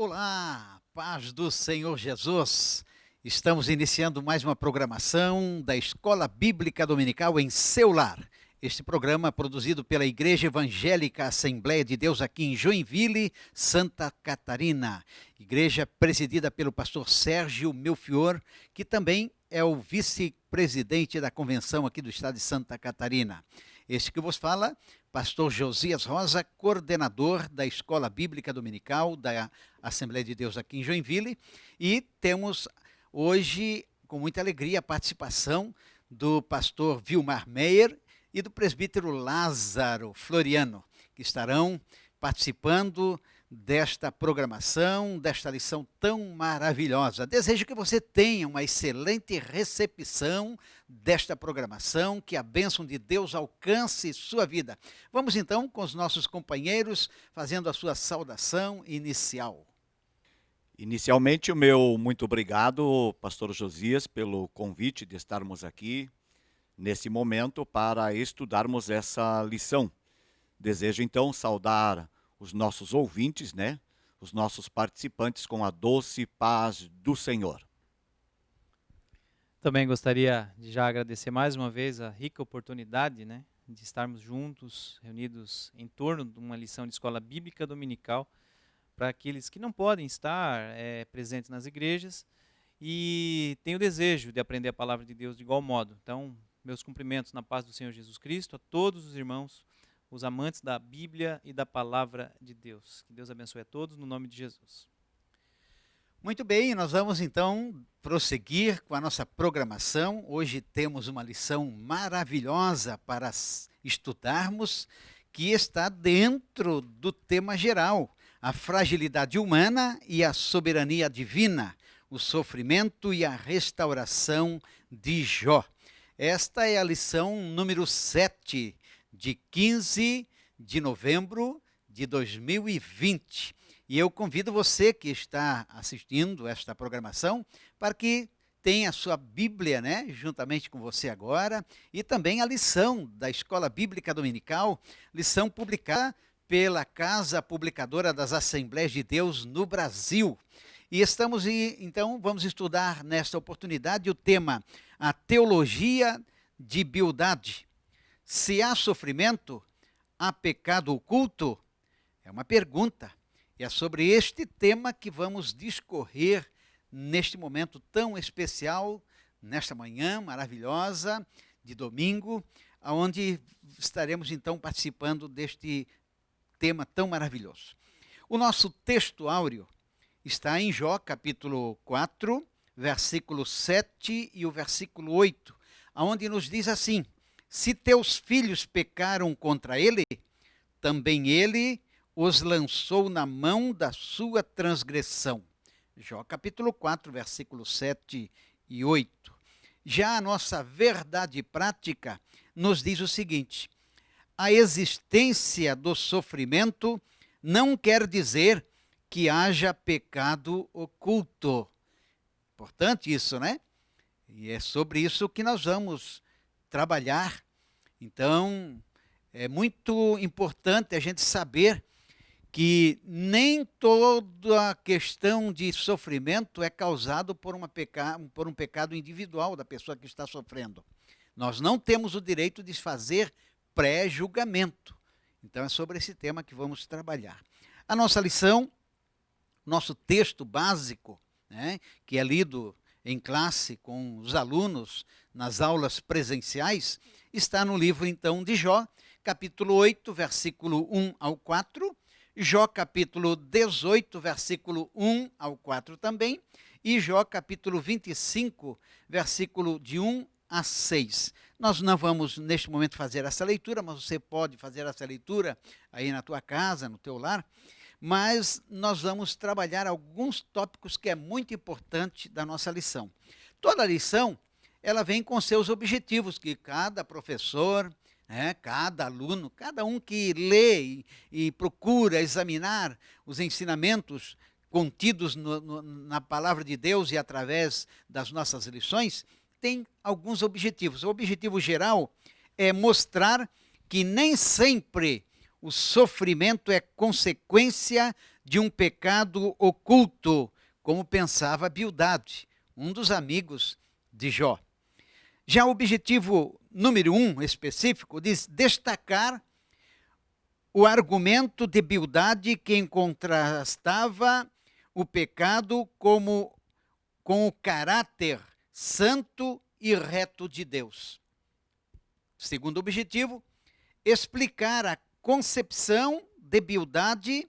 Olá, paz do Senhor Jesus. Estamos iniciando mais uma programação da Escola Bíblica Dominical em seu lar. Este programa produzido pela Igreja Evangélica Assembleia de Deus aqui em Joinville, Santa Catarina. Igreja presidida pelo pastor Sérgio Melfior, que também é o vice-presidente da convenção aqui do estado de Santa Catarina. Este que vos fala, pastor Josias Rosa, coordenador da Escola Bíblica Dominical da Assembleia de Deus aqui em Joinville, e temos hoje, com muita alegria, a participação do pastor Vilmar Meyer e do presbítero Lázaro Floriano, que estarão participando desta programação, desta lição tão maravilhosa. Desejo que você tenha uma excelente recepção desta programação, que a bênção de Deus alcance sua vida. Vamos então com os nossos companheiros, fazendo a sua saudação inicial. Inicialmente, o meu muito obrigado, pastor Josias, pelo convite de estarmos aqui nesse momento para estudarmos essa lição. Desejo então saudar os nossos ouvintes, os nossos participantes com a doce paz do Senhor. Também gostaria de já agradecer mais uma vez a rica oportunidade, de estarmos juntos, reunidos em torno de uma lição de escola bíblica dominical para aqueles que não podem estar presentes nas igrejas e têm o desejo de aprender a palavra de Deus de igual modo. Então, meus cumprimentos na paz do Senhor Jesus Cristo a todos os irmãos, os amantes da Bíblia e da palavra de Deus. Que Deus abençoe a todos no nome de Jesus. Muito bem, nós vamos então prosseguir com a nossa programação. Hoje temos uma lição maravilhosa para estudarmos, que está dentro do tema geral: a fragilidade humana e a soberania divina, o sofrimento e a restauração de Jó. Esta é a lição número 7, de 15 de novembro de 2020. E eu convido você que está assistindo esta programação para que tenha a sua Bíblia, juntamente com você agora, e também a lição da Escola Bíblica Dominical, lição publicada pela Casa Publicadora das Assembleias de Deus no Brasil. E então, vamos estudar nesta oportunidade o tema: a teologia de Bildade. Se há sofrimento, há pecado oculto? É uma pergunta. E é sobre este tema que vamos discorrer neste momento tão especial, nesta manhã maravilhosa de domingo, onde estaremos então participando deste tema tão maravilhoso. O nosso texto áureo está em Jó, capítulo 4, versículo 7 e o versículo 8, onde nos diz assim: se teus filhos pecaram contra ele, também ele os lançou na mão da sua transgressão. Jó capítulo 4, versículo 7 e 8. Já a nossa verdade prática nos diz o seguinte: a existência do sofrimento não quer dizer que haja pecado oculto. Importante isso, E é sobre isso que nós vamos trabalhar. Então, é muito importante a gente saber que nem toda a questão de sofrimento é causado por um pecado individual da pessoa que está sofrendo. Nós não temos o direito de fazer pré-julgamento. Então é sobre esse tema que vamos trabalhar. A nossa lição, nosso texto básico, que é lido em classe com os alunos nas aulas presenciais, está no livro então de Jó, capítulo 8, versículo 1 ao 4, Jó capítulo 18, versículo 1 ao 4 também, e Jó capítulo 25, versículo de 1 a 6. Nós não vamos neste momento fazer essa leitura, mas você pode fazer essa leitura aí na tua casa, no teu lar, mas nós vamos trabalhar alguns tópicos que é muito importante da nossa lição. Toda lição, ela vem com seus objetivos, que cada professor, cada aluno, cada um que lê e procura examinar os ensinamentos contidos na palavra de Deus e através das nossas lições, tem alguns objetivos. O objetivo geral é mostrar que nem sempre o sofrimento é consequência de um pecado oculto, como pensava Bildade, um dos amigos de Jó. Já o objetivo número 1 específico diz destacar o argumento de Bildade que contrastava o pecado com o caráter santo e reto de Deus. Segundo objetivo, explicar a concepção de Bildade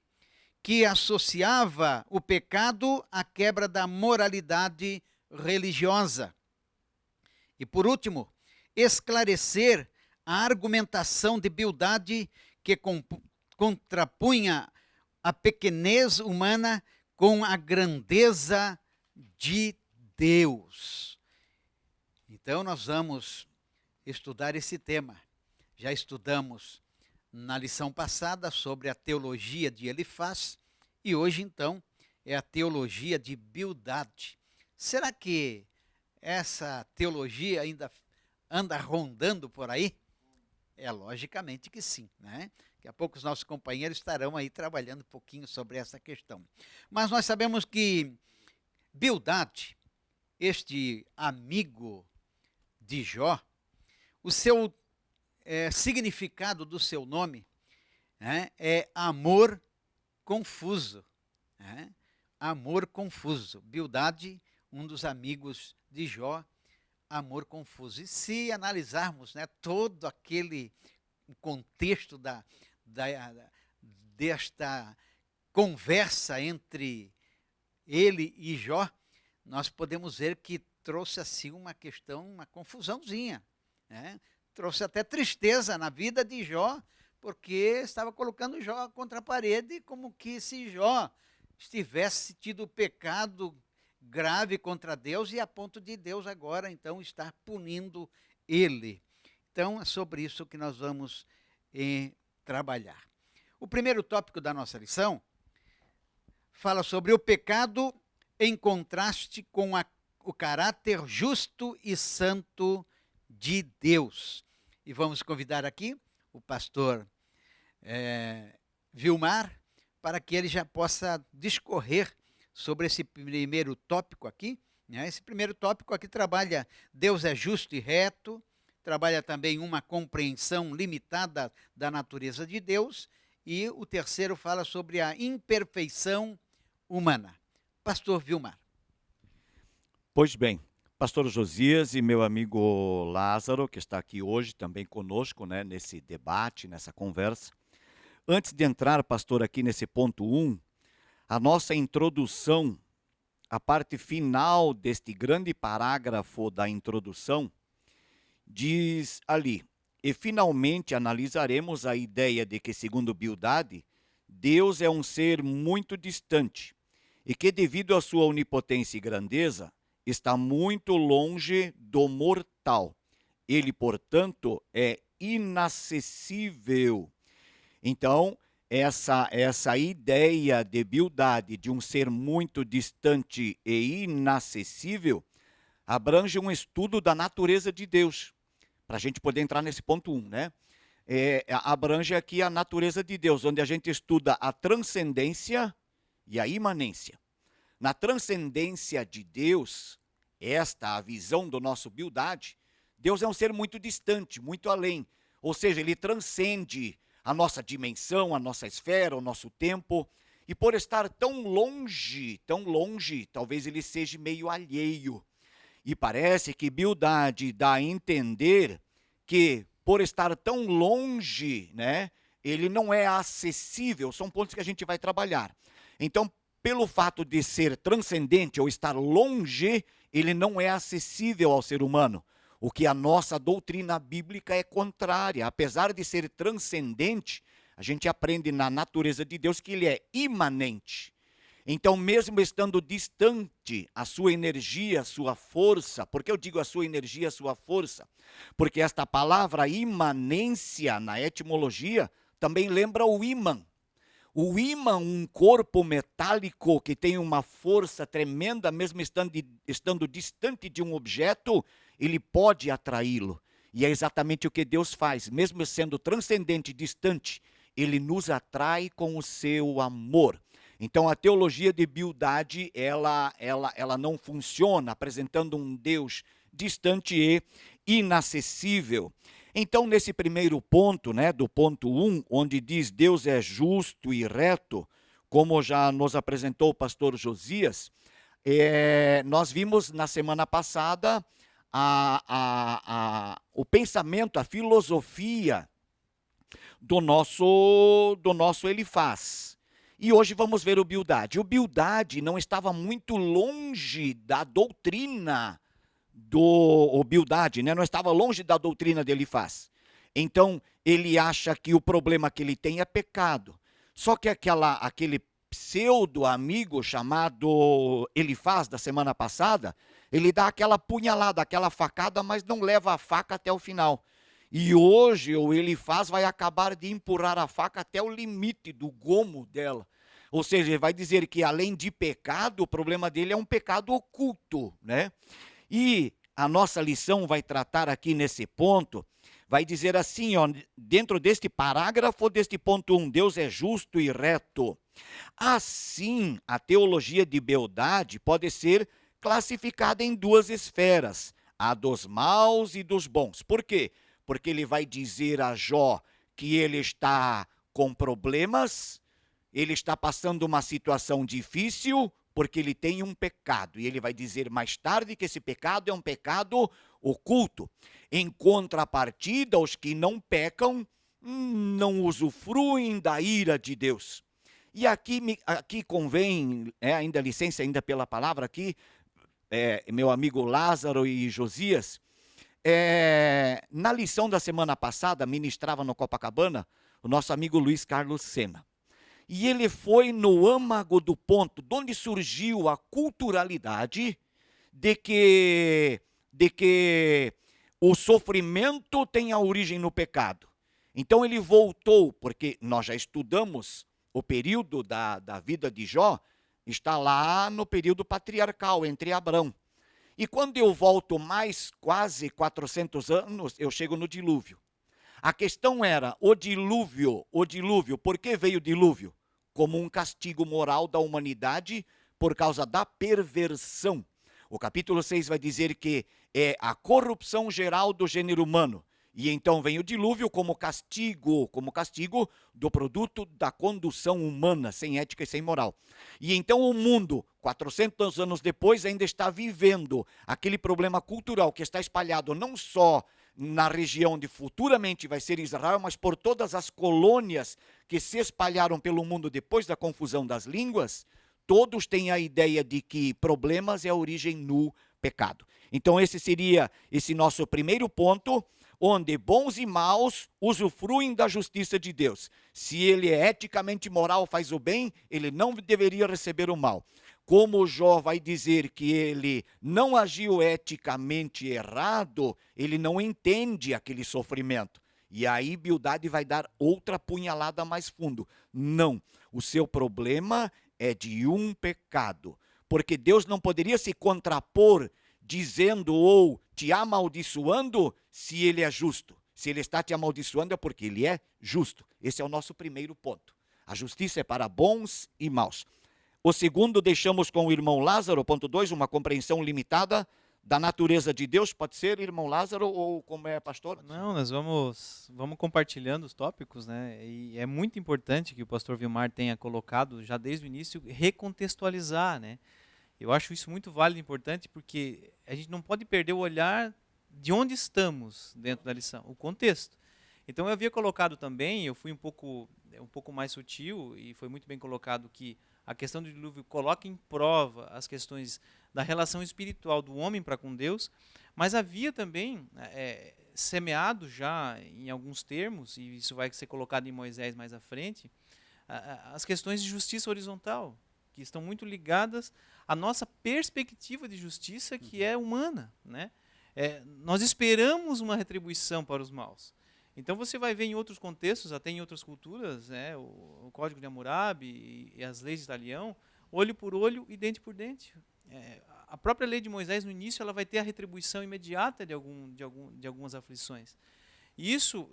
que associava o pecado à quebra da moralidade religiosa. E por último, esclarecer a argumentação de Bildade que contrapunha a pequenez humana com a grandeza de Deus. Então nós vamos estudar esse tema. Já estudamos na lição passada sobre a teologia de Elifaz e hoje então é a teologia de Bildade. Será que essa teologia ainda anda rondando por aí? É logicamente que sim, né? Daqui a pouco os nossos companheiros estarão aí trabalhando um pouquinho sobre essa questão. Mas nós sabemos que Bildade, este amigo de Jó, o seu significado do seu nome, né, é amor confuso. Né? Amor confuso. Bildade, um dos amigos de Jó, amor confuso. E se analisarmos, né, todo aquele contexto desta conversa entre ele e Jó, nós podemos ver que trouxe assim uma questão, uma confusãozinha, né? Trouxe até tristeza na vida de Jó, porque estava colocando Jó contra a parede, como que se Jó estivesse tido pecado grave contra Deus e a ponto de Deus agora então estar punindo ele. Então é sobre isso que nós vamos trabalhar. O primeiro tópico da nossa lição fala sobre o pecado em contraste com o caráter justo e santo de Deus. E vamos convidar aqui o pastor Vilmar para que ele já possa discorrer sobre esse primeiro tópico aqui. Né? Esse primeiro tópico aqui trabalha Deus é justo e reto, trabalha também uma compreensão limitada da natureza de Deus, e o terceiro fala sobre a imperfeição humana. Pastor Vilmar. Pois bem, pastor Josias e meu amigo Lázaro, que está aqui hoje também conosco, né, nesse debate, nessa conversa. Antes de entrar, pastor, aqui nesse ponto 1, a nossa introdução, a parte final deste grande parágrafo da introdução, diz ali: e finalmente analisaremos a ideia de que, segundo Bildade, Deus é um ser muito distante e que, devido à sua onipotência e grandeza, está muito longe do mortal. Ele, portanto, é inacessível. Então, essa ideia de Bildade de um ser muito distante e inacessível abrange um estudo da natureza de Deus, para a gente poder entrar nesse ponto 1, né? Abrange aqui a natureza de Deus, onde a gente estuda a transcendência e a imanência. Na transcendência de Deus, a visão do nosso Bildade, Deus é um ser muito distante, muito além. Ou seja, ele transcende a nossa dimensão, a nossa esfera, o nosso tempo. E por estar tão longe, talvez ele seja meio alheio. E parece que Bildade dá a entender que, por estar tão longe, né, ele não é acessível. São pontos que a gente vai trabalhar. Então, pelo fato de ser transcendente ou estar longe, ele não é acessível ao ser humano. O que a nossa doutrina bíblica é contrária. Apesar de ser transcendente, a gente aprende na natureza de Deus que ele é imanente. Então, mesmo estando distante, a sua energia, a sua força, por que eu digo a sua energia, a sua força? Porque esta palavra imanência, na etimologia, também lembra o ímã. O ímã, um corpo metálico que tem uma força tremenda, mesmo estando distante de um objeto, ele pode atraí-lo. E é exatamente o que Deus faz, mesmo sendo transcendente, distante ele nos atrai com o seu amor. Então a teologia de Bildade, ela não funciona apresentando um Deus distante e inacessível. Então nesse primeiro ponto, né, do ponto 1, onde diz Deus é justo e reto, como já nos apresentou o pastor Josias, nós vimos na semana passada o pensamento, a filosofia do nosso Elifaz. E hoje vamos ver o Bildade. O Bildade não estava muito longe da doutrina o Bildade, né? Não estava longe da doutrina de Elifaz. Então, ele acha que o problema que ele tem é pecado. Só que aquele pseudo-amigo chamado Elifaz, da semana passada, ele dá aquela punhalada, aquela facada, mas não leva a faca até o final. E hoje o Elifaz vai acabar de empurrar a faca até o limite do gomo dela. Ou seja, ele vai dizer que além de pecado, o problema dele é um pecado oculto, né? E a nossa lição vai tratar aqui nesse ponto, vai dizer assim, ó, dentro deste parágrafo, deste ponto 1, Deus é justo e reto. Assim, a teologia de Bildade pode ser classificada em duas esferas, a dos maus e dos bons. Por quê? Porque ele vai dizer a Jó que ele está com problemas, ele está passando uma situação difícil, porque ele tem um pecado. E ele vai dizer mais tarde que esse pecado é um pecado oculto. Em contrapartida, os que não pecam não usufruem da ira de Deus. E aqui convém, ainda licença ainda pela palavra aqui, meu amigo Lázaro e Josias, na lição da semana passada, ministrava no Copacabana, o nosso amigo Luiz Carlos Sena. E ele foi no âmago do ponto, de onde surgiu a culturalidade de que o sofrimento tem a origem no pecado. Então ele voltou, porque nós já estudamos o período da vida de Jó, está lá no período patriarcal, entre Abrão. E quando eu volto mais quase 400 anos, eu chego no dilúvio. A questão era, o dilúvio, por que veio o dilúvio? Como um castigo moral da humanidade por causa da perversão. O capítulo 6 vai dizer que é a corrupção geral do gênero humano. E então vem o dilúvio como castigo do produto da condução humana, sem ética e sem moral. E então o mundo, 400 anos depois, ainda está vivendo aquele problema cultural que está espalhado não só na região onde futuramente vai ser Israel, mas por todas as colônias que se espalharam pelo mundo depois da confusão das línguas, todos têm a ideia de que problemas é a origem no pecado. Então esse seria esse nosso primeiro ponto, onde bons e maus usufruem da justiça de Deus. Se ele é eticamente moral, faz o bem, ele não deveria receber o mal. Como Jó vai dizer que ele não agiu eticamente errado, ele não entende aquele sofrimento. E aí Bildade vai dar outra punhalada mais fundo. Não, o seu problema é de um pecado. Porque Deus não poderia se contrapor dizendo ou te amaldiçoando se ele é justo. Se ele está te amaldiçoando é porque ele é justo. Esse é o nosso primeiro ponto. A justiça é para bons e maus. O segundo, deixamos com o irmão Lázaro, ponto 2, uma compreensão limitada da natureza de Deus. Pode ser, irmão Lázaro, ou como é, pastor? Não, nós vamos compartilhando os tópicos, né? E é muito importante que o pastor Vilmar tenha colocado, já desde o início, recontextualizar, né? Eu acho isso muito válido e importante, porque a gente não pode perder o olhar de onde estamos dentro da lição, o contexto. Então eu havia colocado também, eu fui um pouco mais sutil, e foi muito bem colocado que a questão do dilúvio coloca em prova as questões da relação espiritual do homem para com Deus, mas havia também semeado já em alguns termos, e isso vai ser colocado em Moisés mais à frente, as questões de justiça horizontal, que estão muito ligadas à nossa perspectiva de justiça, que é humana, né? Nós esperamos uma retribuição para os maus. Então você vai ver em outros contextos, até em outras culturas, né, o Código de Hammurabi e as leis de Italião, olho por olho e dente por dente. A própria lei de Moisés, no início, ela vai ter a retribuição imediata de algumas aflições. E isso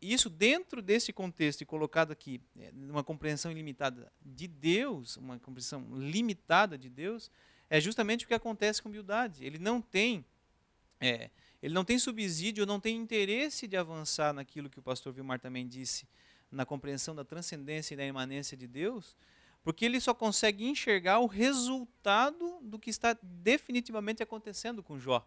isso dentro desse contexto e colocado aqui, numa compreensão ilimitada de Deus, uma compreensão limitada de Deus, é justamente o que acontece com Bildade. Ele não tem subsídio, não tem interesse de avançar naquilo que o pastor Vilmar também disse, na compreensão da transcendência e da imanência de Deus, porque ele só consegue enxergar o resultado do que está definitivamente acontecendo com Jó.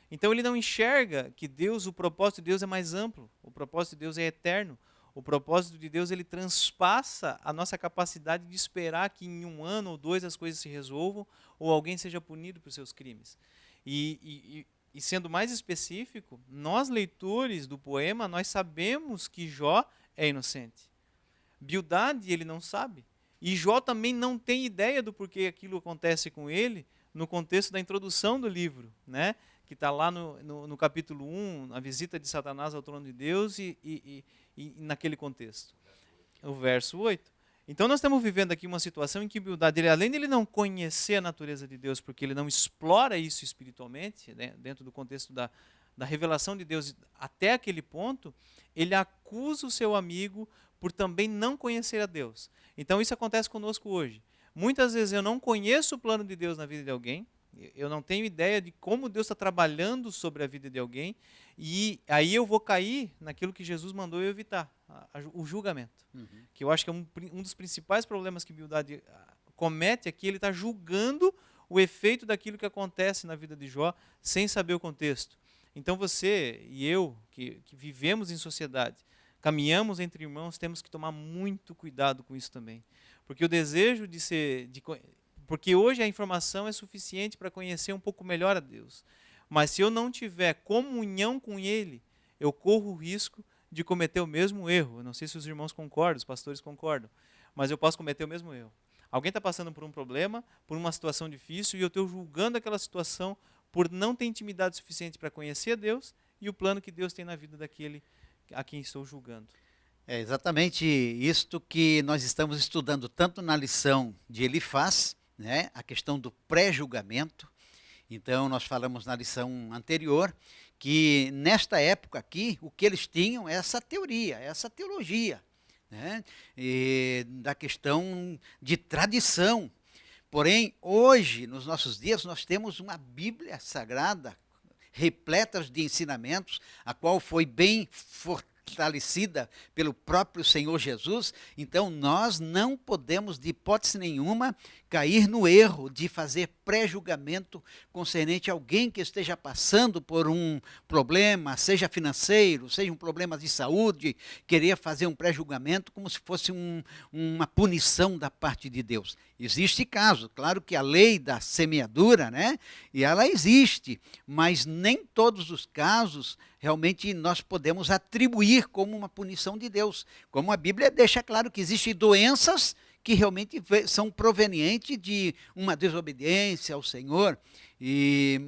Então ele não enxerga que Deus, o propósito de Deus é mais amplo, o propósito de Deus é eterno, o propósito de Deus ele transpassa a nossa capacidade de esperar que em 1 ano ou 2 as coisas se resolvam ou alguém seja punido por seus crimes. E sendo mais específico, nós leitores do poema, nós sabemos que Jó é inocente. Bildade ele não sabe. E Jó também não tem ideia do porquê aquilo acontece com ele no contexto da introdução do livro, né? Que está lá no capítulo 1, a visita de Satanás ao trono de Deus e naquele contexto. O verso 8. Então nós estamos vivendo aqui uma situação em que Bildade, além de ele não conhecer a natureza de Deus, porque ele não explora isso espiritualmente, né, dentro do contexto da revelação de Deus até aquele ponto, ele acusa o seu amigo por também não conhecer a Deus. Então isso acontece conosco hoje. Muitas vezes eu não conheço o plano de Deus na vida de alguém, eu não tenho ideia de como Deus está trabalhando sobre a vida de alguém, e aí eu vou cair naquilo que Jesus mandou eu evitar, o julgamento. Que eu acho que é um dos principais problemas que Bildade comete aqui, ele está julgando o efeito daquilo que acontece na vida de Jó, sem saber o contexto. Então você e eu, que vivemos em sociedade, caminhamos entre irmãos, temos que tomar muito cuidado com isso também. Porque o desejo porque hoje a informação é suficiente para conhecer um pouco melhor a Deus. Mas se eu não tiver comunhão com Ele, eu corro o risco de cometer o mesmo erro. Eu não sei se os irmãos concordam, os pastores concordam, mas eu posso cometer o mesmo erro. Alguém está passando por um problema, por uma situação difícil, e eu estou julgando aquela situação por não ter intimidade suficiente para conhecer a Deus e o plano que Deus tem na vida daquele a quem estou julgando. É exatamente isto que nós estamos estudando tanto na lição de Elifaz, né, a questão do pré-julgamento. Então, nós falamos na lição anterior que, nesta época aqui, o que eles tinham é essa teoria, essa teologia, né, da questão de tradição. Porém, hoje, nos nossos dias, nós temos uma Bíblia Sagrada, repleta de ensinamentos, a qual foi bem fortalecida pelo próprio Senhor Jesus. Então nós não podemos de hipótese nenhuma cair no erro de fazer pré-julgamento concernente a alguém que esteja passando por um problema, seja financeiro, seja um problema de saúde, querer fazer um pré-julgamento como se fosse uma punição da parte de Deus. Existe caso, claro que a lei da semeadura, né, e ela existe, mas nem todos os casos realmente nós podemos atribuir como uma punição de Deus. Como a Bíblia deixa claro que existem doenças que realmente são provenientes de uma desobediência ao Senhor,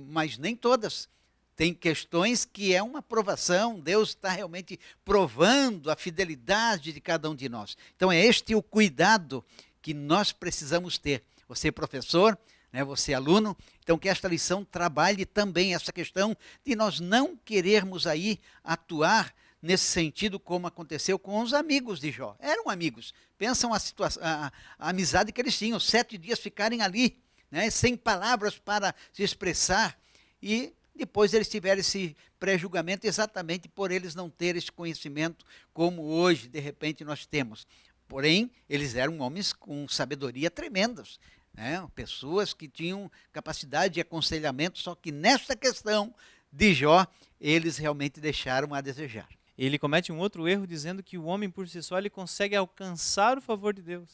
mas nem todas. Tem questões que é uma provação, Deus está realmente provando a fidelidade de cada um de nós. Então é este o cuidado que nós precisamos ter. Você professor, né, você aluno, então que esta lição trabalhe também essa questão de nós não querermos aí atuar nesse sentido como aconteceu com os amigos de Jó. Eram amigos, pensam a amizade que eles tinham, 7 dias ficarem ali, né, sem palavras para se expressar, e depois eles tiveram esse pré-julgamento exatamente por eles não terem esse conhecimento como hoje, de repente, nós temos. Porém, eles eram homens com sabedoria tremendas, né, pessoas que tinham capacidade de aconselhamento, só que nesta questão de Jó, eles realmente deixaram a desejar. Ele comete um outro erro dizendo que o homem por si só ele consegue alcançar o favor de Deus,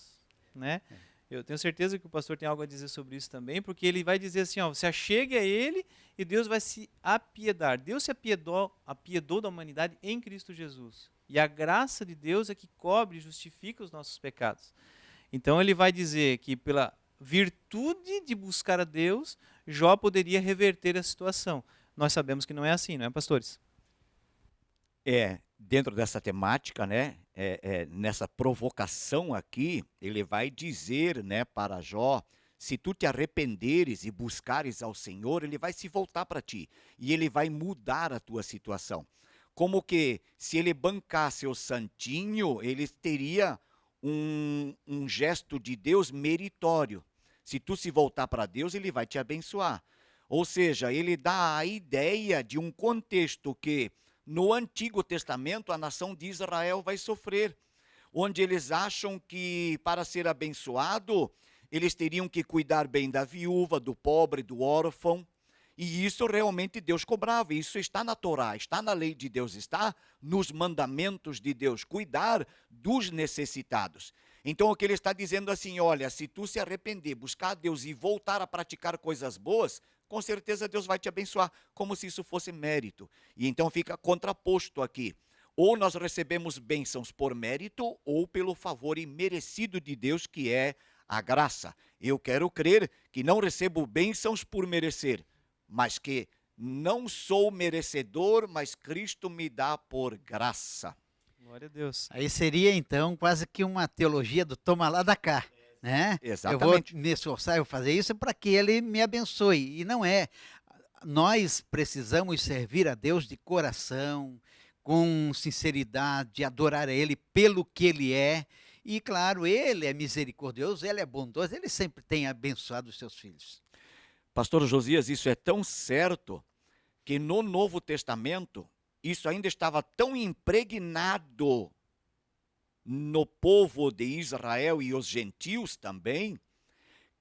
né? Eu tenho certeza que o pastor tem algo a dizer sobre isso também, porque ele vai dizer assim, ó, você achegue a ele e Deus vai se apiedar. Deus se apiedou da humanidade em Cristo Jesus. E a graça de Deus é que cobre e justifica os nossos pecados. Então ele vai dizer que pela virtude de buscar a Deus, Jó poderia reverter a situação. Nós sabemos que não é assim, não é, pastores? Dentro dessa temática, né, nessa provocação aqui, ele vai dizer, né, para Jó, se tu te arrependeres e buscares ao Senhor, ele vai se voltar para ti e ele vai mudar a tua situação. como que se ele bancasse o santinho, ele teria um gesto de Deus meritório. Se tu se voltar para Deus, ele vai te abençoar. Ou seja, ele dá a ideia de um contexto que no Antigo Testamento a nação de Israel vai sofrer, onde eles acham que para ser abençoado, eles teriam que cuidar bem da viúva, do pobre, do órfão. E isso realmente Deus cobrava, isso está na Torá, está na lei de Deus, está nos mandamentos de Deus, cuidar dos necessitados. Então o que ele está dizendo assim, olha, se tu se arrepender, buscar a Deus e voltar a praticar coisas boas, com certeza Deus vai te abençoar, como se isso fosse mérito. E então fica contraposto aqui. Ou nós recebemos bênçãos por mérito, ou pelo favor imerecido de Deus, que é a graça. Eu quero crer que não recebo bênçãos por merecer, mas que não sou merecedor, mas Cristo me dá por graça. Glória a Deus. Aí seria então quase que uma teologia do toma lá da cá, né? Exatamente. Eu vou me esforçar, eu vou fazer isso para que ele me abençoe. E não é. Nós precisamos servir a Deus de coração, com sinceridade, adorar a Ele pelo que Ele é. E claro, Ele é misericordioso, Ele é bondoso, Ele sempre tem abençoado os seus filhos. Pastor Josias, isso é tão certo que no Novo Testamento isso ainda estava tão impregnado no povo de Israel e os gentios também,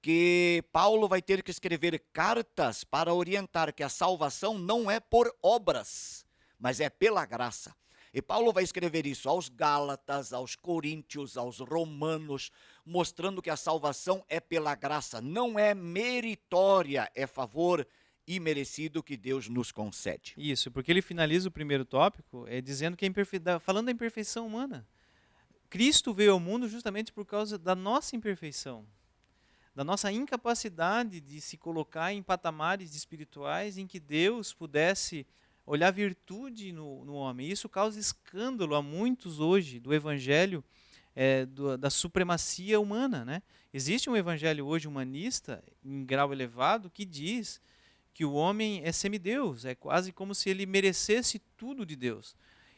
que Paulo vai ter que escrever cartas para orientar que a salvação não é por obras, mas é pela graça. E Paulo vai escrever isso aos Gálatas, aos Coríntios, aos Romanos, mostrando que a salvação é pela graça, não é meritória, é favor imerecido que Deus nos concede. Isso, porque ele finaliza o primeiro tópico dizendo que falando da imperfeição humana. Cristo veio ao mundo justamente por causa da nossa imperfeição, da nossa incapacidade de se colocar em patamares espirituais em que Deus pudesse olhar virtude no homem. Isso causa escândalo a muitos hoje do evangelho da supremacia humana, né? Existe um evangelho hoje humanista, em grau elevado, que diz que o homem é semideus, é quase como se ele merecesse tudo de Deus.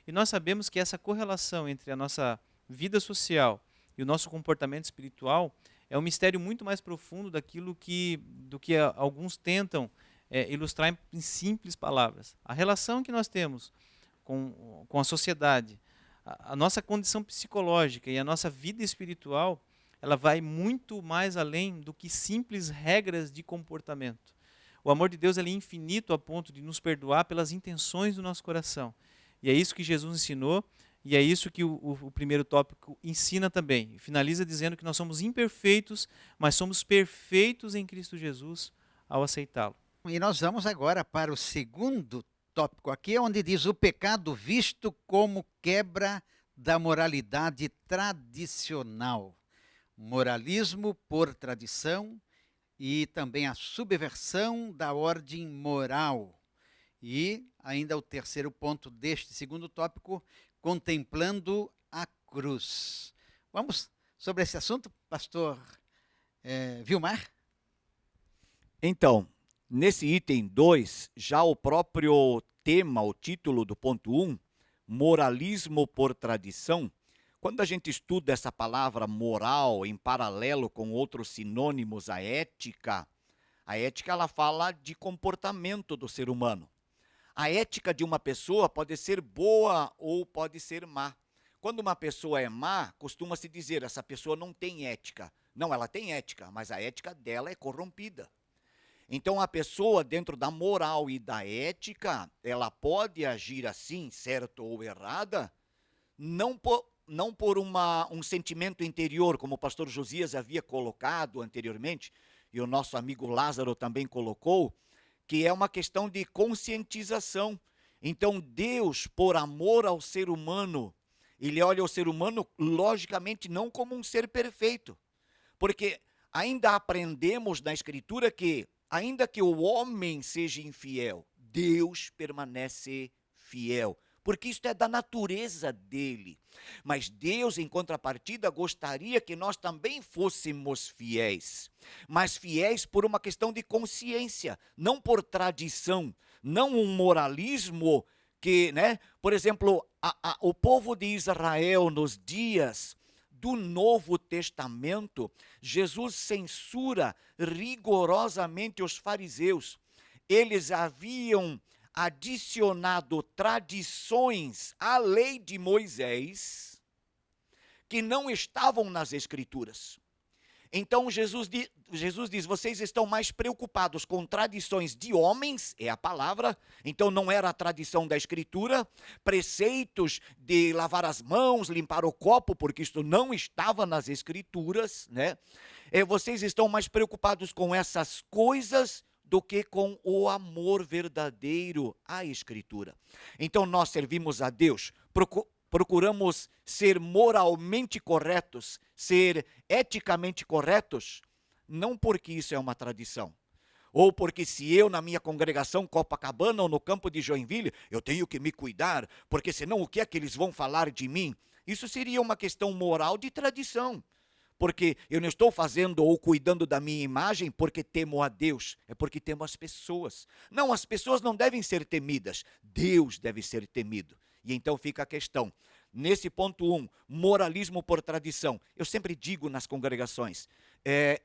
E nós sabemos que essa correlação entre a nossa vida social e o nosso comportamento espiritual é um mistério muito mais profundo do que alguns tentam ilustrar em simples palavras. A relação que nós temos com a sociedade, a nossa condição psicológica e a nossa vida espiritual, ela vai muito mais além do que simples regras de comportamento. O amor de Deus ele é infinito a ponto de nos perdoar pelas intenções do nosso coração. E é isso que Jesus ensinou, e é isso que o primeiro tópico ensina também. Finaliza dizendo que nós somos imperfeitos, mas somos perfeitos em Cristo Jesus ao aceitá-lo. E nós vamos agora para o segundo tópico aqui, onde diz o pecado visto como quebra da moralidade tradicional. Moralismo por tradição e também a subversão da ordem moral. E ainda o terceiro ponto deste segundo tópico, contemplando a cruz. Vamos sobre esse assunto, pastor Vilmar? Então, nesse item 2, já o próprio tema, o título do ponto 1, moralismo por tradição, quando a gente estuda essa palavra moral em paralelo com outros sinônimos, a ética ela fala de comportamento do ser humano. A ética de uma pessoa pode ser boa ou pode ser má. Quando uma pessoa é má, costuma-se dizer, essa pessoa não tem ética. Não, ela tem ética, mas a ética dela é corrompida. Então, a pessoa, dentro da moral e da ética, ela pode agir assim, certo ou errada, não por um sentimento interior, como o pastor Josias havia colocado anteriormente, e o nosso amigo Lázaro também colocou, que é uma questão de conscientização. Então, Deus, por amor ao ser humano, ele olha o ser humano, logicamente, não como um ser perfeito, porque ainda aprendemos na Escritura que, ainda que o homem seja infiel, Deus permanece fiel, porque isto é da natureza dele. Mas Deus, em contrapartida, gostaria que nós também fôssemos fiéis, mas fiéis por uma questão de consciência, não por tradição, não um moralismo que, né, por exemplo, o povo de Israel nos dias do Novo Testamento, Jesus censura rigorosamente os fariseus. Eles haviam adicionado tradições à lei de Moisés que não estavam nas Escrituras. Então Jesus diz, vocês estão mais preocupados com tradições de homens, é a palavra, então não era a tradição da Escritura, preceitos de lavar as mãos, limpar o copo, porque isso não estava nas Escrituras, né? Vocês estão mais preocupados com essas coisas do que com o amor verdadeiro à Escritura. Então nós servimos a Deus, procuramos ser moralmente corretos, ser eticamente corretos, não porque isso é uma tradição, ou porque se eu na minha congregação Copacabana ou no campo de Joinville, eu tenho que me cuidar, porque senão o que é que eles vão falar de mim? Isso seria uma questão moral de tradição, porque eu não estou fazendo ou cuidando da minha imagem porque temo a Deus, é porque temo as pessoas. Não, as pessoas não devem ser temidas, Deus deve ser temido. E então fica a questão, nesse ponto 1, moralismo por tradição. Eu sempre digo nas congregações,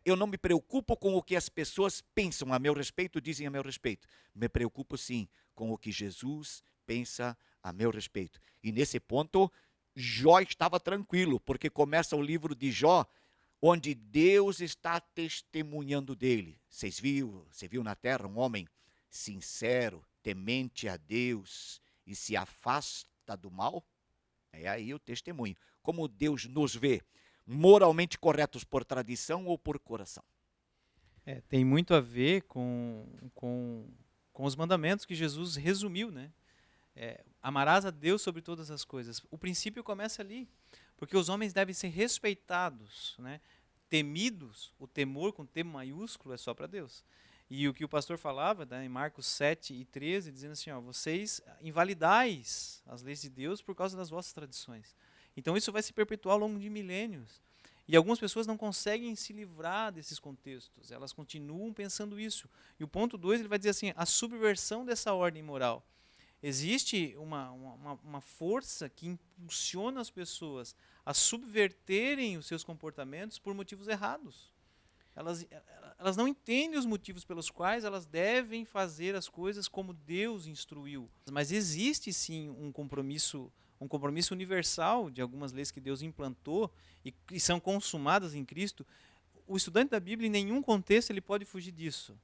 eu não me preocupo com o que as pessoas pensam a meu respeito, dizem a meu respeito. Me preocupo sim com o que Jesus pensa a meu respeito. E nesse ponto, Jó estava tranquilo, porque começa o livro de Jó, onde Deus está testemunhando dele. Você viu na terra um homem sincero, temente a Deus e se afasta do mal? É aí o testemunho. Como Deus nos vê, moralmente corretos por tradição ou por coração? Tem muito a ver com os mandamentos que Jesus resumiu, né? Amarás a Deus sobre todas as coisas. O princípio começa ali, porque os homens devem ser respeitados, né? Temidos, o temor com T maiúsculo é só para Deus. E o que o pastor falava, né, em Marcos 7:13, dizendo assim, vocês invalidais as leis de Deus por causa das vossas tradições. Então isso vai se perpetuar ao longo de milênios. E algumas pessoas não conseguem se livrar desses contextos, elas continuam pensando isso. E o ponto 2, ele vai dizer assim, a subversão dessa ordem moral. Existe uma força que impulsiona as pessoas a subverterem os seus comportamentos por motivos errados. Elas não entendem os motivos pelos quais elas devem fazer as coisas como Deus instruiu. Mas existe sim um compromisso universal de algumas leis que Deus implantou e são consumadas em Cristo. O estudante da Bíblia, em nenhum contexto, ele pode fugir disso.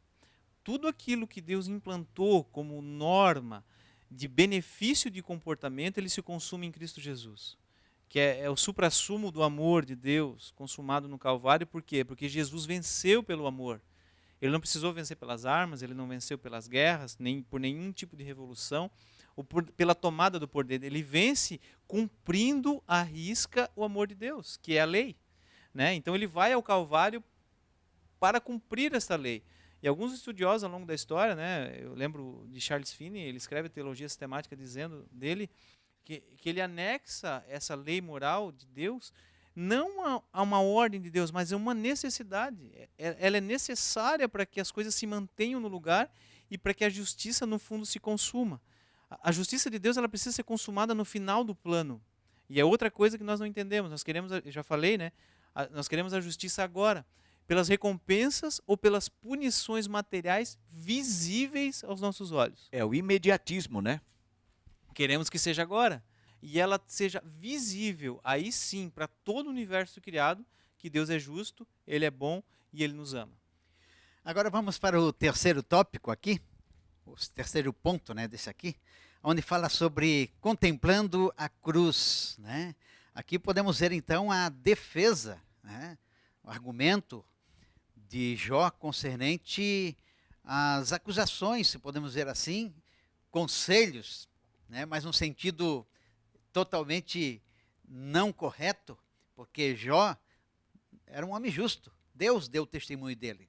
Tudo aquilo que Deus implantou como norma de benefício de comportamento, ele se consuma em Cristo Jesus, que é o suprassumo do amor de Deus consumado no Calvário. Por quê? Porque Jesus venceu pelo amor. Ele não precisou vencer pelas armas, ele não venceu pelas guerras, nem por nenhum tipo de revolução, ou pela tomada do poder. Ele vence cumprindo à risca o amor de Deus, que é a lei, né? Então ele vai ao Calvário para cumprir esta lei. E alguns estudiosos ao longo da história, né, eu lembro de Charles Finney, ele escreve a Teologia Sistemática dizendo dele que ele anexa essa lei moral de Deus não a uma ordem de Deus, mas a uma necessidade. Ela é necessária para que as coisas se mantenham no lugar e para que a justiça, no fundo, se consuma. A justiça de Deus, ela precisa ser consumada no final do plano. E é outra coisa que nós não entendemos. Nós queremos, eu já falei, né, nós queremos a justiça agora, pelas recompensas ou pelas punições materiais visíveis aos nossos olhos. É o imediatismo, né? Queremos que seja agora. E ela seja visível, aí sim, para todo o universo criado, que Deus é justo, Ele é bom e Ele nos ama. Agora vamos para o terceiro tópico aqui, o terceiro ponto, né, desse aqui, onde fala sobre contemplando a cruz, né? Aqui podemos ver então a defesa, né, o argumento de Jó concernente às acusações, se podemos dizer assim, conselhos, né, mas num sentido totalmente não correto, porque Jó era um homem justo. Deus deu testemunho dele.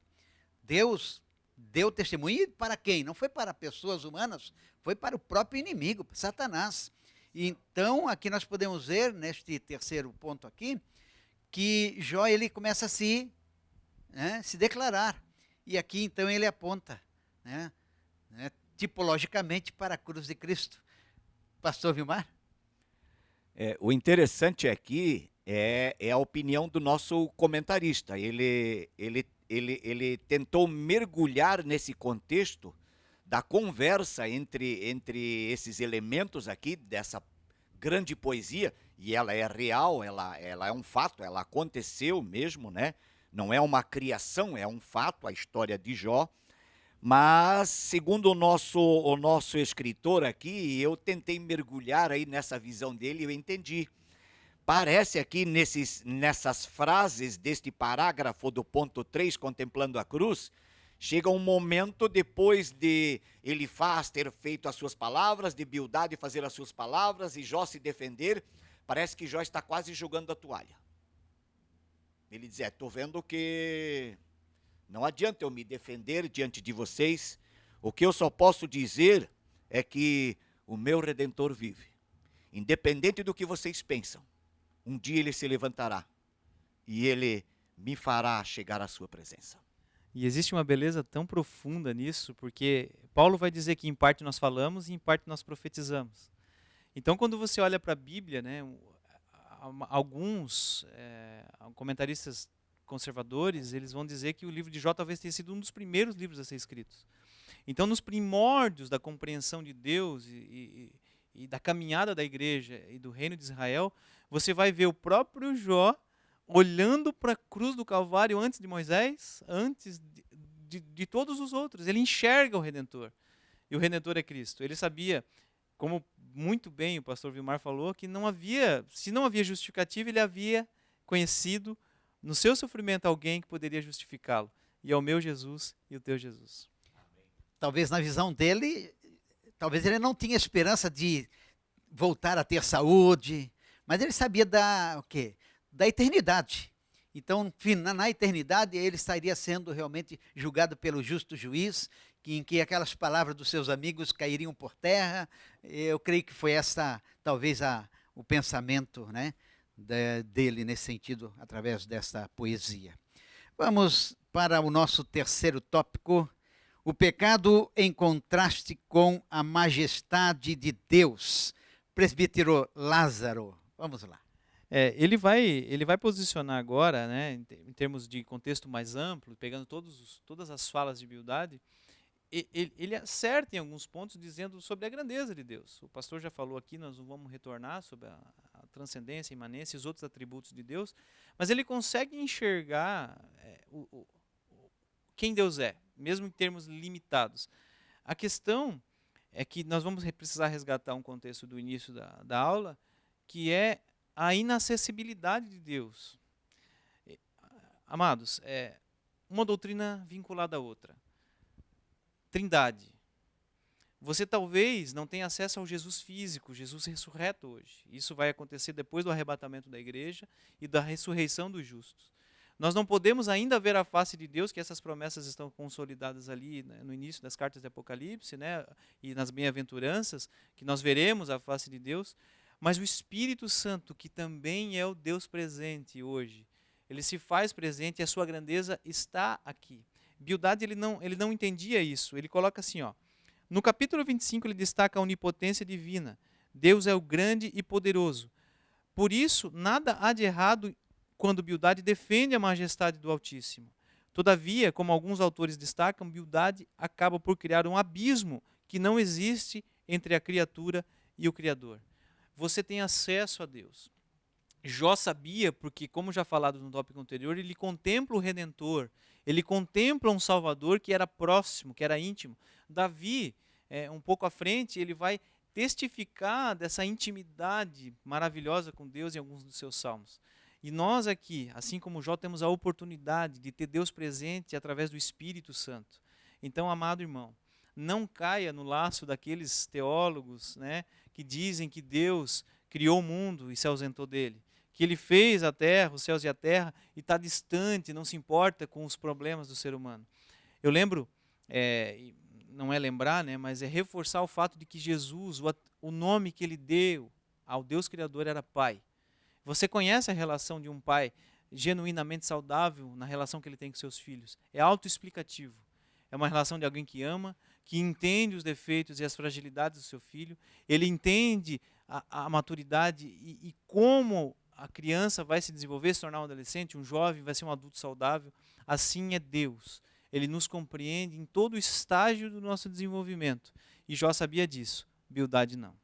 Deus deu testemunho para quem? Não foi para pessoas humanas, foi para o próprio inimigo, Satanás. Então, aqui nós podemos ver, neste terceiro ponto aqui, que Jó ele começa a se declarar. E aqui então ele aponta, tipologicamente para a cruz de Cristo. Pastor Vilmar? O interessante aqui é a opinião do nosso comentarista. Ele tentou mergulhar nesse contexto da conversa entre esses elementos aqui, dessa grande poesia, e ela é real, ela é um fato, ela aconteceu mesmo, né? Não é uma criação, é um fato, a história de Jó. Mas, segundo o nosso escritor aqui, eu tentei mergulhar aí nessa visão dele e eu entendi. Parece aqui nessas frases deste parágrafo do ponto 3, contemplando a cruz, chega um momento depois de Elifaz ter feito as suas palavras, de Bildade fazer as suas palavras e Jó se defender, parece que Jó está quase jogando a toalha. Ele diz, estou vendo que não adianta eu me defender diante de vocês, o que eu só posso dizer é que o meu Redentor vive. Independente do que vocês pensam, um dia ele se levantará e ele me fará chegar à sua presença. E existe uma beleza tão profunda nisso, porque Paulo vai dizer que em parte nós falamos e em parte nós profetizamos. Então, quando você olha para a Bíblia, né, alguns comentaristas conservadores, eles vão dizer que o livro de Jó talvez tenha sido um dos primeiros livros a ser escritos. Então, nos primórdios da compreensão de Deus e da caminhada da igreja e do reino de Israel, você vai ver o próprio Jó olhando para a cruz do Calvário antes de Moisés, antes de todos os outros. Ele enxerga o Redentor. E o Redentor é Cristo. Ele sabia, como muito bem o pastor Vilmar falou, que se não havia justificativa, ele havia conhecido no seu sofrimento alguém que poderia justificá-lo. E é o meu Jesus e o teu Jesus. Talvez na visão dele, talvez ele não tinha esperança de voltar a ter saúde, mas ele sabia o quê? Da eternidade. Então, na eternidade, ele estaria sendo realmente julgado pelo justo juiz, em que aquelas palavras dos seus amigos cairiam por terra. Eu creio que foi talvez o pensamento, né, dele nesse sentido, através dessa poesia. Vamos para o nosso terceiro tópico, o pecado em contraste com a majestade de Deus. Presbítero Lázaro, vamos lá. Ele vai posicionar agora, né, em termos de contexto mais amplo, pegando todas as falas de Bildade, ele acerta em alguns pontos dizendo sobre a grandeza de Deus. O pastor já falou aqui, nós não vamos retornar sobre a transcendência, a imanência e os outros atributos de Deus, mas ele consegue enxergar quem Deus é, mesmo em termos limitados. A questão é que nós vamos precisar resgatar um contexto do início da aula, que é a inacessibilidade de Deus. Amados, uma doutrina vinculada à outra. Trindade. Você talvez não tenha acesso ao Jesus físico, Jesus ressurreto hoje. Isso vai acontecer depois do arrebatamento da igreja e da ressurreição dos justos. Nós não podemos ainda ver a face de Deus, que essas promessas estão consolidadas ali, né, no início das cartas de Apocalipse, né, e nas bem-aventuranças, que nós veremos a face de Deus. Mas o Espírito Santo, que também é o Deus presente hoje, ele se faz presente e a sua grandeza está aqui. Bildade, ele não entendia isso. Ele coloca assim, no capítulo 25 ele destaca a onipotência divina. Deus é o grande e poderoso. Por isso, nada há de errado quando Bildade defende a majestade do Altíssimo. Todavia, como alguns autores destacam, Bildade acaba por criar um abismo que não existe entre a criatura e o Criador. Você tem acesso a Deus. Jó sabia, porque, como já falado no tópico anterior, ele contempla o Redentor, ele contempla um Salvador que era próximo, que era íntimo. Davi, um pouco à frente, ele vai testificar dessa intimidade maravilhosa com Deus em alguns dos seus salmos. E nós aqui, assim como Jó, temos a oportunidade de ter Deus presente através do Espírito Santo. Então, amado irmão, não caia no laço daqueles teólogos, né, que dizem que Deus criou o mundo e se ausentou dele, que ele fez a terra, os céus e a terra, e está distante, não se importa com os problemas do ser humano. Eu lembro, não é lembrar, né, mas é reforçar o fato de que Jesus, o nome que ele deu ao Deus Criador era Pai. Você conhece a relação de um pai genuinamente saudável na relação que ele tem com seus filhos? É autoexplicativo. É uma relação de alguém que ama, que entende os defeitos e as fragilidades do seu filho, ele entende a maturidade e como a criança vai se desenvolver, se tornar um adolescente, um jovem, vai ser um adulto saudável. Assim é Deus. Ele nos compreende em todo o estágio do nosso desenvolvimento. E Jó sabia disso, Bildade não.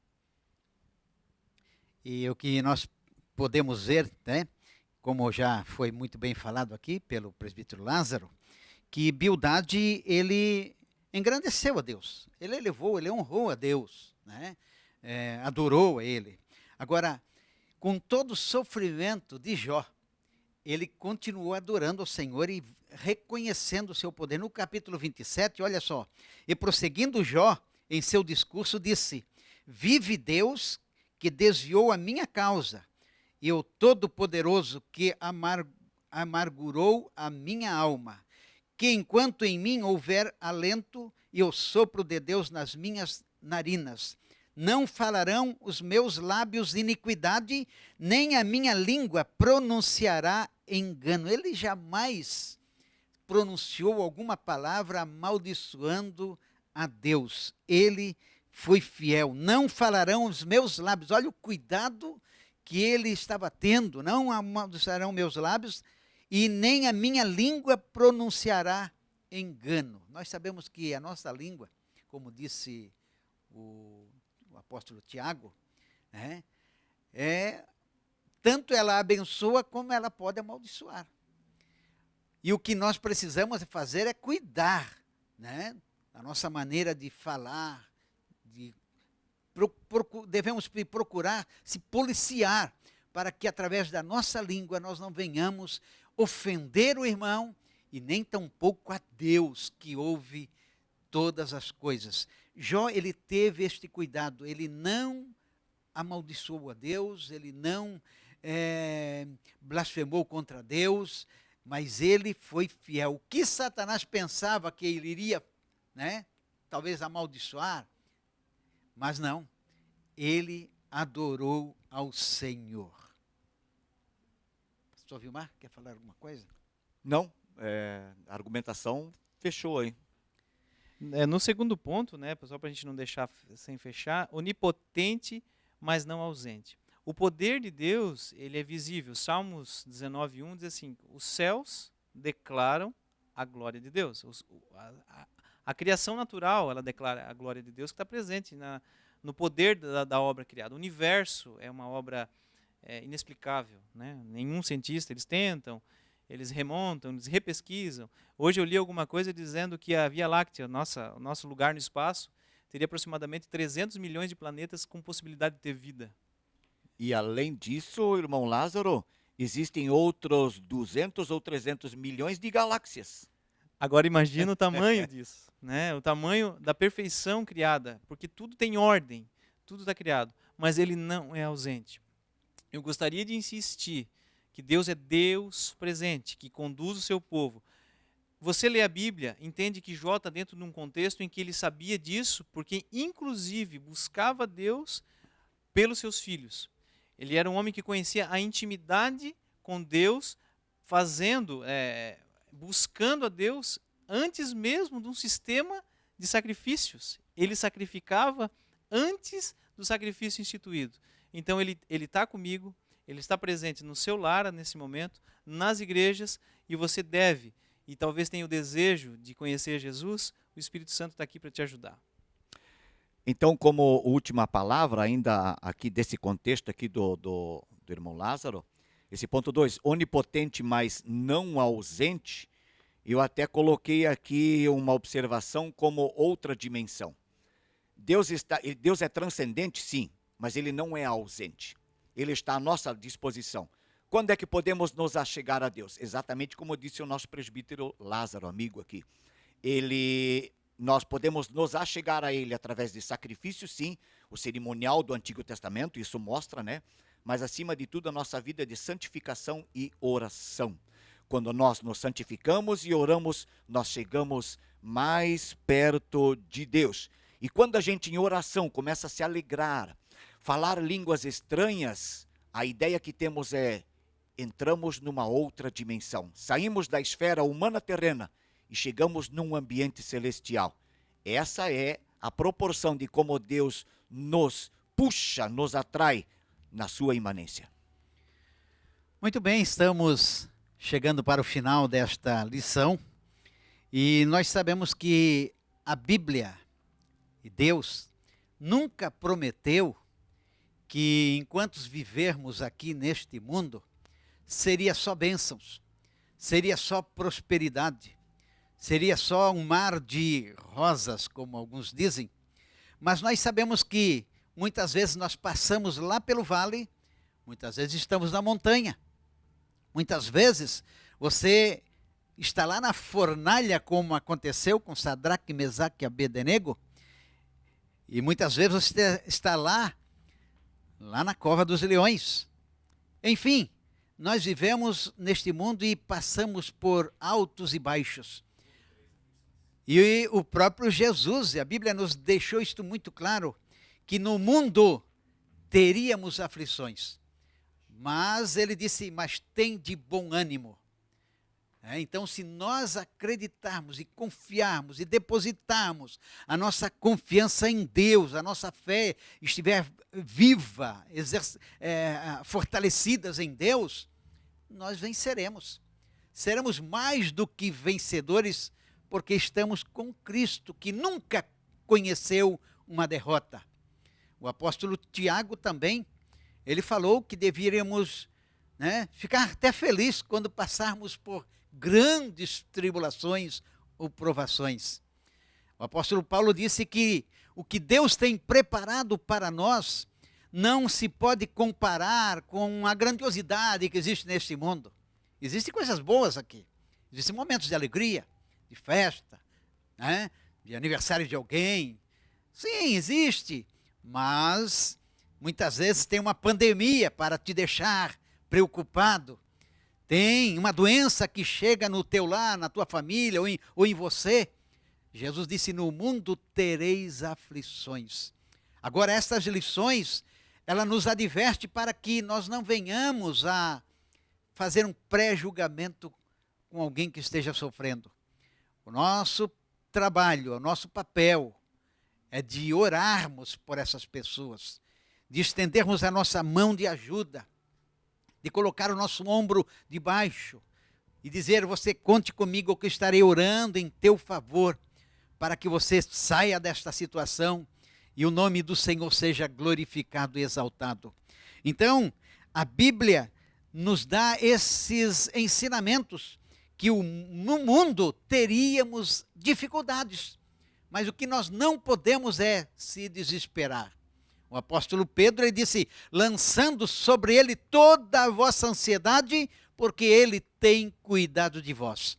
E o que nós podemos ver, né, como já foi muito bem falado aqui pelo presbítero Lázaro, que Bildade, ele engrandeceu a Deus, ele elevou, ele honrou a Deus, né, adorou a ele. Agora, com todo o sofrimento de Jó, ele continuou adorando ao Senhor e reconhecendo o seu poder. No capítulo 27, olha só, e prosseguindo Jó em seu discurso, disse: vive Deus que desviou a minha causa, e o Todo-Poderoso que amargurou a minha alma, que enquanto em mim houver alento e o sopro de Deus nas minhas narinas, não falarão os meus lábios iniquidade, nem a minha língua pronunciará engano. Ele jamais pronunciou alguma palavra amaldiçoando a Deus. Ele foi fiel. Não falarão os meus lábios. Olha o cuidado que ele estava tendo. Não amaldiçoarão meus lábios e nem a minha língua pronunciará engano. Nós sabemos que a nossa língua, como disse o apóstolo Tiago, né, tanto ela abençoa como ela pode amaldiçoar. E o que nós precisamos fazer é cuidar, né, da nossa maneira de falar, devemos procurar se policiar para que através da nossa língua nós não venhamos ofender o irmão e nem tampouco a Deus que ouve todas as coisas. Jó, ele teve este cuidado, ele não amaldiçoou a Deus, ele não blasfemou contra Deus, mas ele foi fiel. O que Satanás pensava que ele iria, né, talvez amaldiçoar, mas não, ele adorou ao Senhor. Pastor Vilmar, quer falar alguma coisa? Não, a argumentação fechou, hein? No segundo ponto, né, só para a gente não deixar sem fechar, onipotente, mas não ausente. O poder de Deus, ele é visível. Salmos 19:1 diz assim: os céus declaram a glória de Deus. A criação natural, ela declara a glória de Deus que está presente no poder da obra criada. O universo é uma obra inexplicável, né? Nenhum cientista, eles tentam, eles remontam, eles repesquisam. Hoje eu li alguma coisa dizendo que a Via Láctea, o nosso lugar no espaço, teria aproximadamente 300 milhões de planetas com possibilidade de ter vida. E além disso, irmão Lázaro, existem outros 200 ou 300 milhões de galáxias. Agora imagina o tamanho disso, né? O tamanho da perfeição criada, porque tudo tem ordem, tudo está criado, mas ele não é ausente. Eu gostaria de insistir que Deus é Deus presente, que conduz o seu povo. Você lê a Bíblia, entende que Jó está dentro de um contexto em que ele sabia disso, porque inclusive buscava Deus pelos seus filhos. Ele era um homem que conhecia a intimidade com Deus, buscando a Deus antes mesmo de um sistema de sacrifícios. Ele sacrificava antes do sacrifício instituído. Então ele está comigo, ele está presente no seu lar nesse momento, nas igrejas, e você deve, e talvez tenha o desejo de conhecer Jesus, o Espírito Santo está aqui para te ajudar. Então, como última palavra, ainda aqui desse contexto aqui do irmão Lázaro, esse ponto 2, onipotente, mas não ausente, eu até coloquei aqui uma observação como outra dimensão. Deus é transcendente, sim, mas ele não é ausente. Ele está à nossa disposição. Quando é que podemos nos achegar a Deus? Exatamente como disse o nosso presbítero Lázaro, amigo aqui. Nós podemos nos achegar a Ele através de sacrifício, sim, o cerimonial do Antigo Testamento, isso mostra, né? Mas acima de tudo a nossa vida de santificação e oração. Quando nós nos santificamos e oramos, nós chegamos mais perto de Deus. E quando a gente em oração começa a se alegrar, falar línguas estranhas, a ideia que temos entramos numa outra dimensão. Saímos da esfera humana terrena e chegamos num ambiente celestial. Essa é a proporção de como Deus nos puxa, nos atrai na sua imanência. Muito bem, estamos chegando para o final desta lição e nós sabemos que a Bíblia e Deus nunca prometeu que enquanto vivermos aqui neste mundo, seria só bênçãos, seria só prosperidade, seria só um mar de rosas, como alguns dizem. Mas nós sabemos que muitas vezes nós passamos lá pelo vale, muitas vezes estamos na montanha. Muitas vezes você está lá na fornalha, como aconteceu com Sadraque, Mesaque e Abednego, e muitas vezes você está lá na cova dos leões. Enfim, nós vivemos neste mundo e passamos por altos e baixos. E o próprio Jesus, a Bíblia nos deixou isto muito claro, que no mundo teríamos aflições. Mas ele disse, mas tem de bom ânimo. Então, se nós acreditarmos e confiarmos e depositarmos a nossa confiança em Deus, a nossa fé estiver viva, fortalecidas em Deus, nós venceremos. Seremos mais do que vencedores, porque estamos com Cristo, que nunca conheceu uma derrota. O apóstolo Tiago também, ele falou que deveríamos ficar até felizes quando passarmos por grandes tribulações ou provações. O apóstolo Paulo disse que o que Deus tem preparado para nós não se pode comparar com a grandiosidade que existe neste mundo. Existem coisas boas aqui, existem momentos de alegria, de festa, de aniversário de alguém. Sim, existe, mas muitas vezes tem uma pandemia para te deixar preocupado. Tem uma doença que chega no teu lar, na tua família ou em você. Jesus disse, no mundo tereis aflições. Agora, estas lições, ela nos adverte para que nós não venhamos a fazer um pré-julgamento com alguém que esteja sofrendo. O nosso trabalho, o nosso papel é de orarmos por essas pessoas, de estendermos a nossa mão de ajuda, de colocar o nosso ombro debaixo e dizer, você conte comigo que eu estarei orando em teu favor, para que você saia desta situação e o nome do Senhor seja glorificado e exaltado. Então, a Bíblia nos dá esses ensinamentos que no mundo teríamos dificuldades, mas o que nós não podemos é se desesperar. O apóstolo Pedro, ele disse, lançando sobre ele toda a vossa ansiedade, porque ele tem cuidado de vós.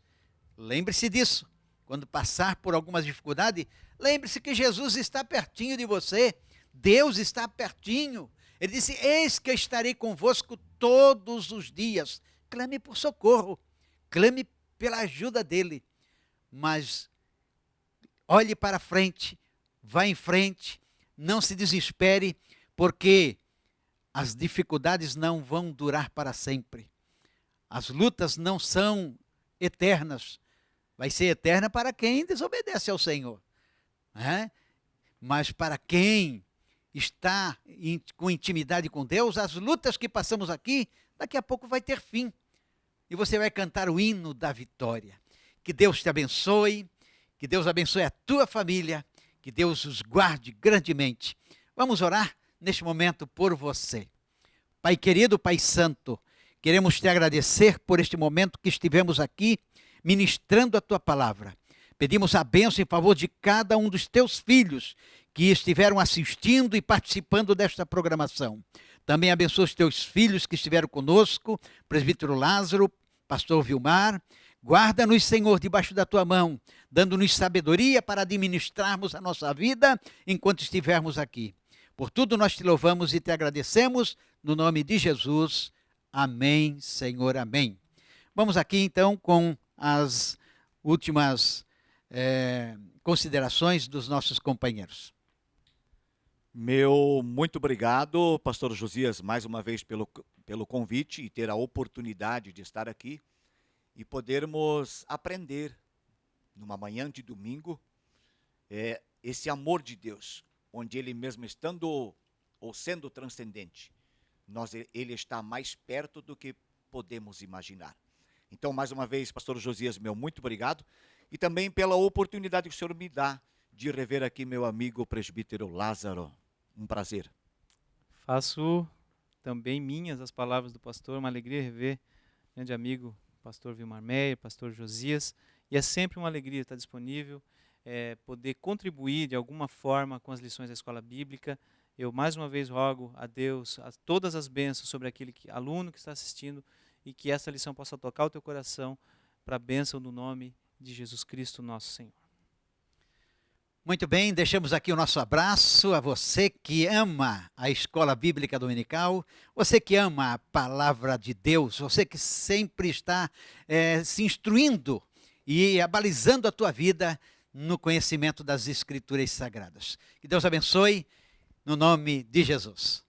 Lembre-se disso. Quando passar por alguma dificuldade, lembre-se que Jesus está pertinho de você. Deus está pertinho. Ele disse, eis que eu estarei convosco todos os dias. Clame por socorro. Clame pela ajuda dele. Mas olhe para frente, vá em frente. Não se desespere, porque as dificuldades não vão durar para sempre. As lutas não são eternas. Vai ser eterna para quem desobedece ao Senhor. Mas para quem está com intimidade com Deus, as lutas que passamos aqui, daqui a pouco vai ter fim. E você vai cantar o hino da vitória. Que Deus te abençoe, que Deus abençoe a tua família, que Deus os guarde grandemente. Vamos orar neste momento por você. Pai querido, Pai santo, queremos te agradecer por este momento que estivemos aqui ministrando a tua palavra. Pedimos a bênção em favor de cada um dos teus filhos que estiveram assistindo e participando desta programação. Também abençoa os teus filhos que estiveram conosco, presbítero Lázaro, pastor Vilmar. Guarda-nos, Senhor, debaixo da tua mão, dando-nos sabedoria para administrarmos a nossa vida enquanto estivermos aqui. Por tudo nós te louvamos e te agradecemos, no nome de Jesus. Amém, Senhor, amém. Vamos aqui então com as últimas considerações dos nossos companheiros. Meu muito obrigado, pastor Josias, mais uma vez pelo convite e ter a oportunidade de estar aqui e podermos aprender numa manhã de domingo esse amor de Deus, onde Ele mesmo estando ou sendo transcendente, Ele está mais perto do que podemos imaginar. Então, mais uma vez, pastor Josias, muito obrigado. E também pela oportunidade que o senhor me dá de rever aqui meu amigo presbítero Lázaro. Um prazer. Faço também minhas as palavras do pastor, uma alegria rever grande amigo, pastor Vilmar Meyer, pastor Josias, e é sempre uma alegria estar disponível, poder contribuir de alguma forma com as lições da escola bíblica. Eu mais uma vez rogo a Deus todas as bênçãos sobre aquele aluno que está assistindo e que essa lição possa tocar o teu coração para a bênção do nome de Jesus Cristo, nosso Senhor. Muito bem, deixamos aqui o nosso abraço a você que ama a Escola Bíblica Dominical, você que ama a Palavra de Deus, você que sempre está se instruindo e abalizando a tua vida no conhecimento das Escrituras Sagradas. Que Deus abençoe, no nome de Jesus.